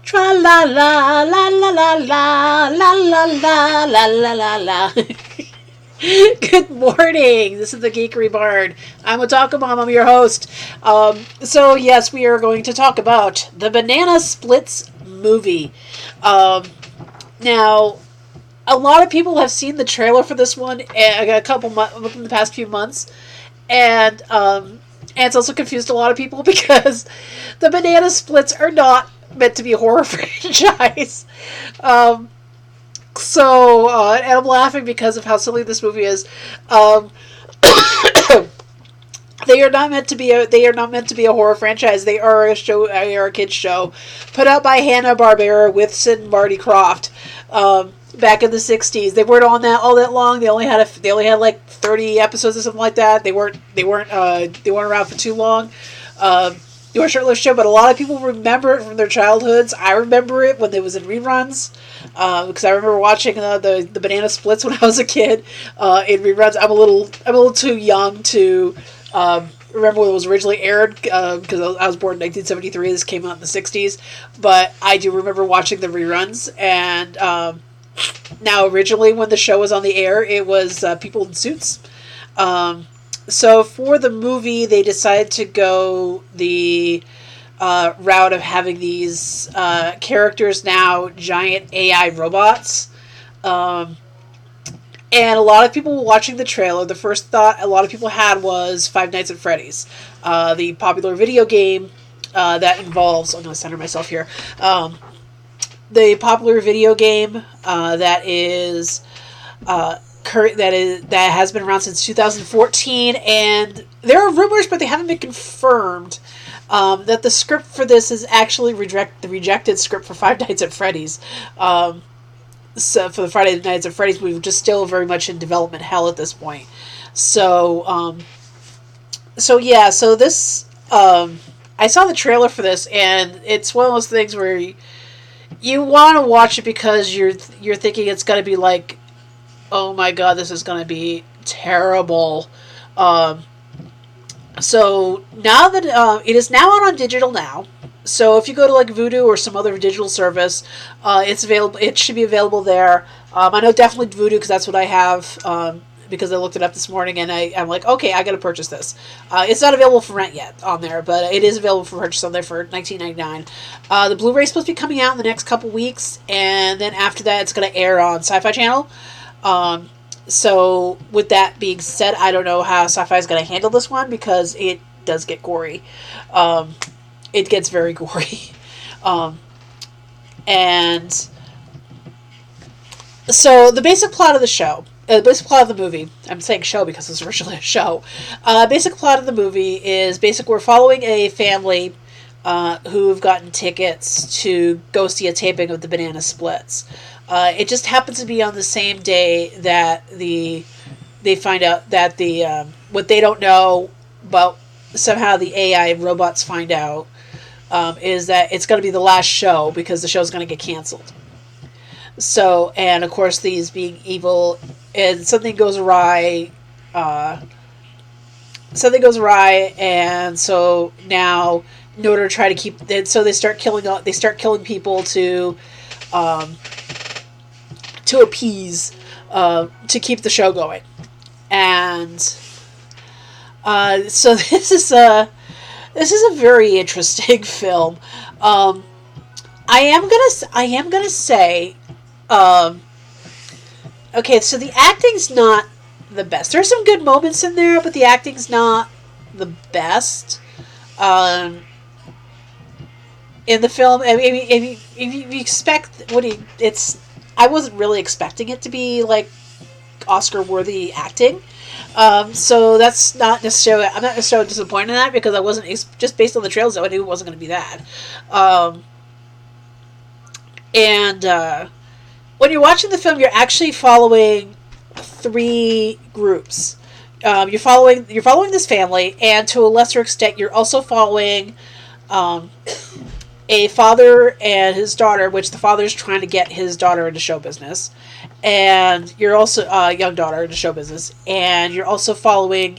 Tra la la la la la la la la la la la la la. Good morning. This is the Geekery Bard. I'm Otaku Mom. I'm your host. So yes, we are going to talk about the Banana Splits movie. Um, Now, a lot of people have seen the trailer for this one within the past few months, and it's also confused a lot of people because the Banana Splits are not meant to be a horror franchise. Um, and I'm laughing because of how silly this movie is. Um, they are not meant to be a horror franchise. They are a show. They are a kids show, put out by Hanna-Barbera with Sid and Marty Krofft. Back in the '60s, they weren't on that all that long. They only had like 30 episodes or something like that. They weren't around for too long. They were a short-lived show, but a lot of people remember it from their childhoods. I remember it when it was in reruns, because I remember watching the Banana Splits when I was a kid in reruns. I'm a little too young to remember when it was originally aired, because I was born in 1973. This came out in the '60s, but I do remember watching the reruns. And now, originally, when the show was on the air, it was people in suits. So for the movie, they decided to go the route of having these characters now giant AI robots. And a lot of people watching the trailer, the first thought a lot of people had was Five Nights at Freddy's, the popular video game that involves. I'm going to center myself here. The popular video game that is that has been around since 2014, and there are rumors, but they haven't been confirmed, that the script for this is actually the rejected script for Five Nights at Freddy's. So for the Friday Nights at Freddy's movie, which is still very much in development hell at this point. So this I saw the trailer for this, and it's one of those things where you want to watch it because you're thinking it's going to be like, oh my god, this is going to be terrible. So now that it is now out on digital now, so if you go to like Vudu or some other digital service, it's available. It should be available there. I know definitely Vudu because that's what I have. Because I looked it up this morning, and I'm like, okay, I got to purchase this. It's not available for rent yet on there, but it is available for purchase on there for $19.99. The Blu-ray is supposed to be coming out in the next couple weeks, and then after that, it's going to air on Sci-Fi Channel. So with that being said, I don't know how Sci-Fi is going to handle this one because it does get gory. It gets very gory. And so the basic plot of the show, the basic plot of the movie, I'm saying show because it's originally a show. Basic plot of the movie is we're following a family who've gotten tickets to go see a taping of the Banana Splits. It just happens to be on the same day that they find out that what they don't know, but somehow the AI robots find out, is that it's going to be the last show because the show's going to get canceled. So, and of course, these being evil, and something goes awry. And so now, in order to try to keep, so they start killing people to appease, to keep the show going, and so this is a very interesting film. I am gonna say, okay, so the acting's not the best. There's some good moments in there, but the acting's not the best. In the film, I mean, if you expect I wasn't really expecting it to be like Oscar-worthy acting. So that's not necessarily. I'm not necessarily disappointed in that because I wasn't just based on the trailers. I knew it wasn't going to be that. When you're watching the film, you're actually following three groups. You're following this family, and to a lesser extent, you're also following a father and his daughter, which the father's trying to get his daughter into show business, and you're also young daughter into show business, and you're also following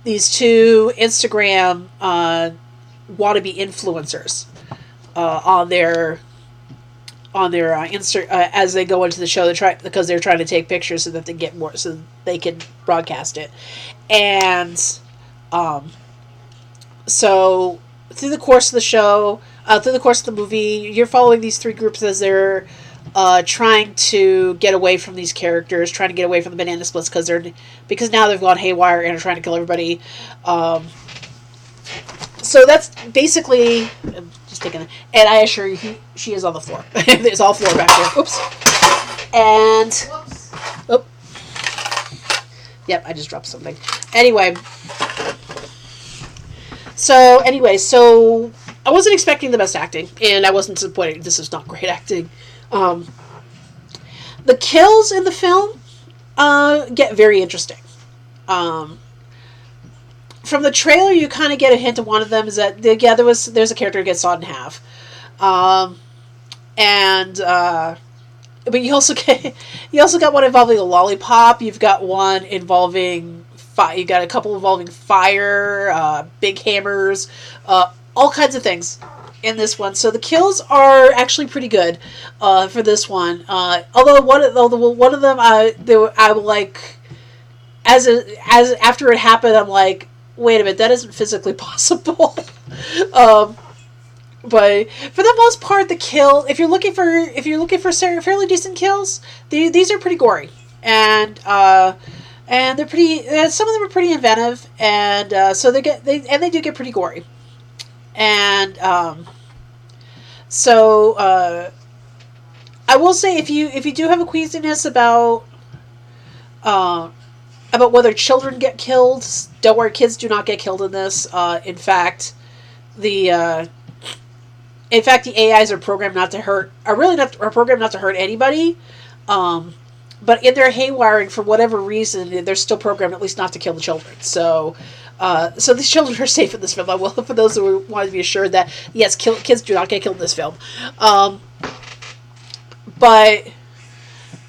these two Instagram wannabe influencers on their insert as they go into the show. Because they're trying to take pictures so that they get more, so they can broadcast it. And so through the course of the show, through the course of the movie, you're following these three groups as they're trying to get away from these characters, trying to get away from the banana splits because now they've gone haywire and are trying to kill everybody. So that's basically just taking it. And I assure you, she is on the floor. There's all floor back there. Oops. And whoops. Oh. Yep, I just dropped something. Anyway. So I wasn't expecting the best acting, and I wasn't disappointed. This is not great acting. The kills in the film get very interesting. From the trailer, you kind of get a hint of one of them is that there's a character who gets sawed in half, but you also got one involving a lollipop. You've got one involving you got a couple involving fire, big hammers, all kinds of things in this one. So the kills are actually pretty good for this one. Although one of them, I like as after it happened, I'm like, wait a minute, that isn't physically possible. But for the most part, the kill, if you're looking for fairly decent kills, these are pretty gory, and they're pretty. Some of them are pretty inventive, and so they do get pretty gory, and I will say if you do have a queasiness about whether children get killed, don't worry, kids do not get killed in this. In fact, the AIs are programmed not to hurt. Are programmed not to hurt anybody. But in their haywiring, for whatever reason, they're still programmed at least not to kill the children. So these children are safe in this film. Well, for those who want to be assured that yes, kids do not get killed in this film. But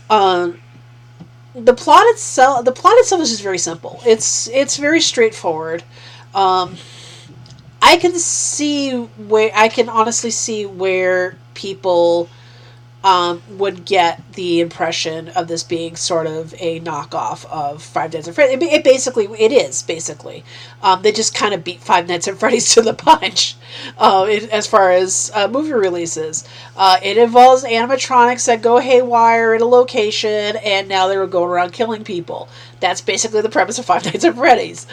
the plot itself is just very simple. It's very straightforward. I can honestly see where people would get the impression of this being sort of a knockoff of Five Nights at Freddy's. It is basically. They just kind of beat Five Nights at Freddy's to the punch as far as movie releases. It involves animatronics that go haywire at a location, and now they're going around killing people. That's basically the premise of Five Nights at Freddy's.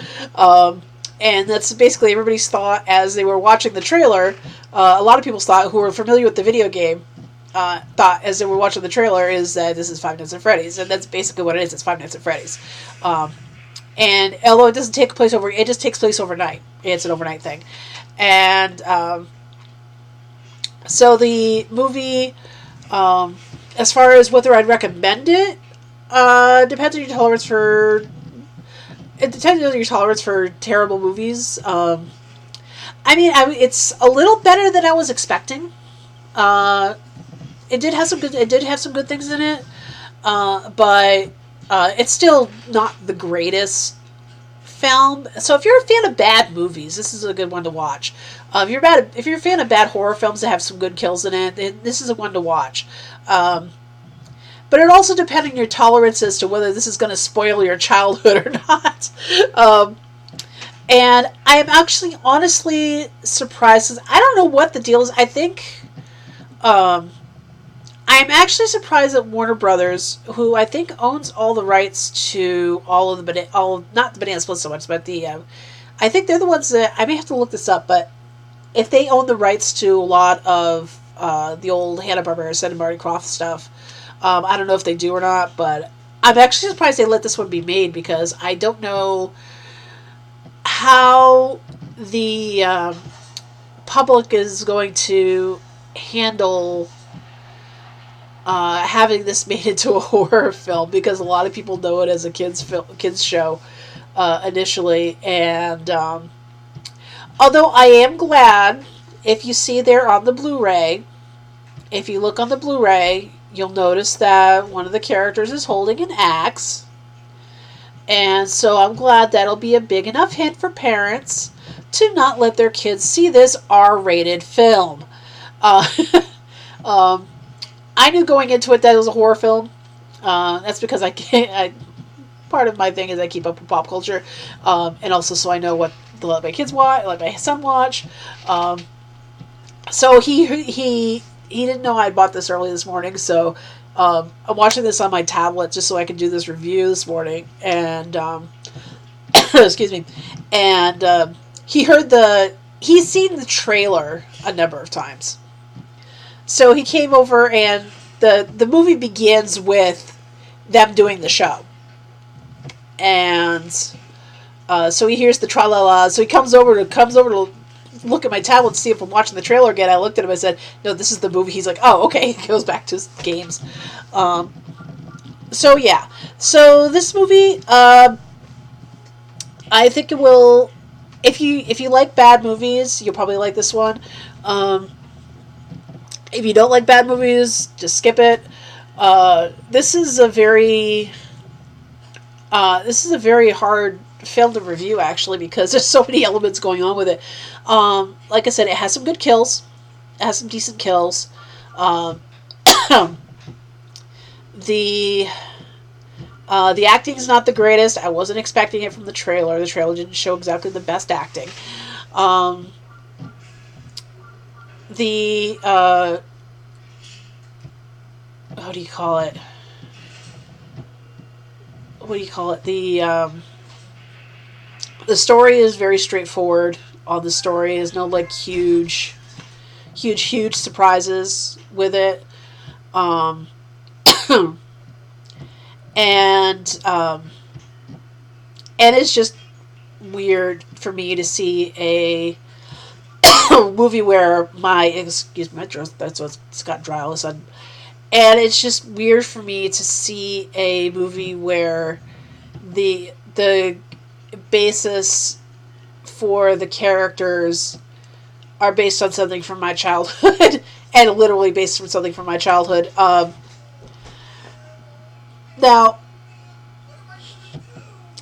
And that's basically everybody's thought as they were watching the trailer. A lot of people's thought, who were familiar with the video game, thought as they were watching the trailer, is that this is Five Nights at Freddy's, and that's basically what it is. It's Five Nights at Freddy's, and although it doesn't take place it just takes place overnight. It's an overnight thing, and so the movie, as far as whether I'd recommend it, depends on your tolerance for. It depends on your tolerance for terrible movies. It's a little better than I was expecting. It did have some good things in it, but it's still not the greatest film. So if you're a fan of bad movies, this is a good one to watch. If you're a fan of bad horror films that have some good kills in it, this is a one to watch. But it also depends on your tolerance as to whether this is going to spoil your childhood or not. And I am actually honestly surprised, because I don't know what the deal is. I think I'm actually surprised that Warner Brothers, who I think owns all the rights to not the Banana Split so much, but I think they're the ones that, I may have to look this up, but if they own the rights to a lot of the old Hanna-Barbera, Sid and Marty Krofft stuff, I don't know if they do or not, but I'm actually surprised they let this one be made, because I don't know how the public is going to handle having this made into a horror film, because a lot of people know it as a kids show initially, and although I am glad, if you see there on the Blu-ray, if you look on the Blu-ray, you'll notice that one of the characters is holding an axe. And so I'm glad that'll be a big enough hint for parents to not let their kids see this R-rated film. Uh, um, I knew going into it that it was a horror film. That's because I can't. Part of my thing is I keep up with pop culture, and also so I know what to let my kids watch, let my son watch. So he didn't know I bought this early this morning, so I'm watching this on my tablet just so I could do this review this morning. And excuse me, and he's seen the trailer a number of times. So he came over, and the movie begins with them doing the show. And so he hears the tra-la-la. So he comes over to look at my tablet to see if I'm watching the trailer again. I looked at him. I said, "No, this is the movie." He's like, "Oh, okay." He goes back to his games. So yeah. So this movie, I think it will. If you like bad movies, you'll probably like this one. If you don't like bad movies, just skip it. This is a very hard film to review, actually, because there's so many elements going on with it. Like I said, it has some good kills. It has some decent kills. The acting's not the greatest. I wasn't expecting it from the trailer. The trailer didn't show exactly the best acting. How do you call it? What do you call it? The story is very straightforward. On the story, there's no like huge surprises with it. And it's just weird for me to see a movie where my throat, that's what's got dry all of a sudden. And it's just weird for me to see a movie where the basis for the characters are based on something from my childhood and literally based on something from my childhood. Now,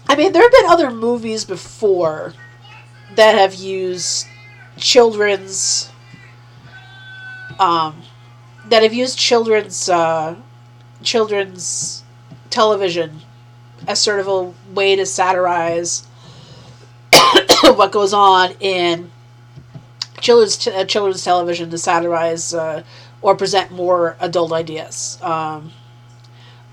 I mean, there have been other movies before that have used children's television as sort of a way to satirize what goes on in children's television, to satirize or present more adult ideas.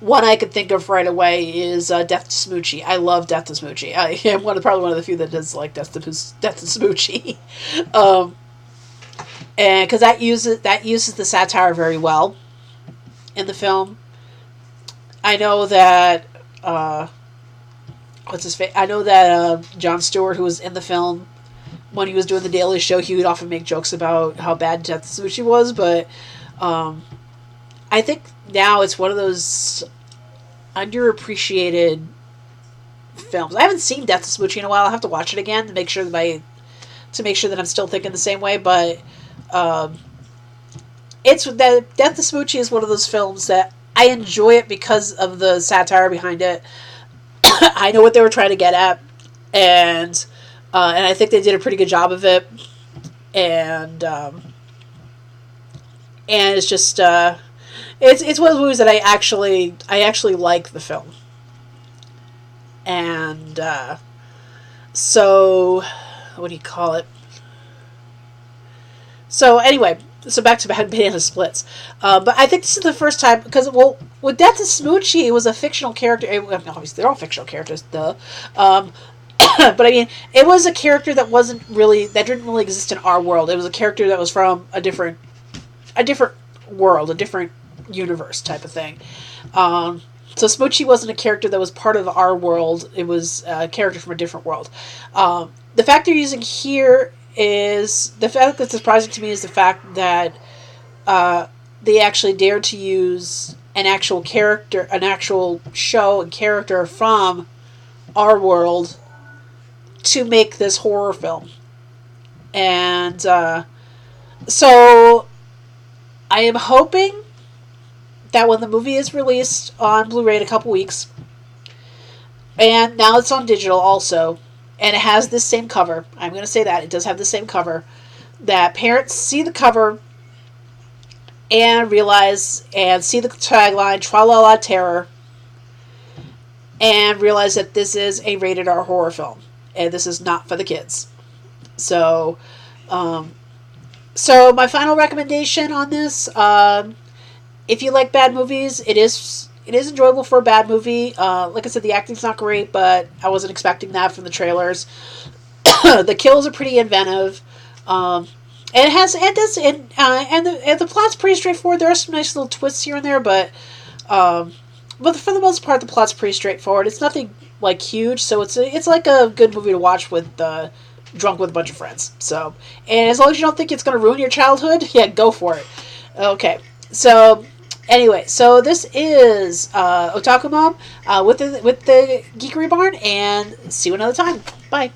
One I could think of right away is Death to Smoochy. I love Death to Smoochy. I am probably one of the few that does like Death to Smoochy. And because that uses the satire very well in the film. I know that what's his face? I know that Jon Stewart, who was in the film when he was doing the Daily Show, he would often make jokes about how bad Death to Smoochy was, but I think now it's one of those underappreciated films. I haven't seen Death to Smoochy in a while. I'll have to watch it again to make sure that I'm still thinking the same way. But it's that Death to Smoochy is one of those films that I enjoy it because of the satire behind it. I know what they were trying to get at, and I think they did a pretty good job of it. And it's just it's one of the movies that I actually like the film. And so what do you call it? So anyway, so back to Bad Banana Splits. But I think this is the first time, because, well, with Death to Smoochy, it was a fictional character. Obviously, they're all fictional characters, duh. But I mean, it was a character that didn't really exist in our world. It was a character that was from a different world, a different universe type of thing. So Smoochy wasn't a character that was part of our world. It was a character from a different world. The fact they're using here is, the fact that's surprising to me is the fact that they actually dared to use an actual show and character from our world to make this horror film. And so I am hoping that when the movie is released on Blu-ray in a couple weeks, and now it's on digital also, and it has this same cover. I'm going to say that. It does have the same cover. That parents see the cover and realize and see the tagline, Tra La La Terror, and realize that this is a rated R horror film. And this is not for the kids. So, so my final recommendation on this, if you like bad movies, it is enjoyable for a bad movie. Like I said, the acting's not great, but I wasn't expecting that from the trailers. The kills are pretty inventive. And it has and the plot's pretty straightforward. There are some nice little twists here and there, but for the most part, the plot's pretty straightforward. It's nothing like huge, so it's like a good movie to watch with drunk with a bunch of friends. So, and as long as you don't think it's going to ruin your childhood, yeah, go for it. Okay, so anyway, so this is Otaku Mom with the Geekery Barn, and see you another time. Bye.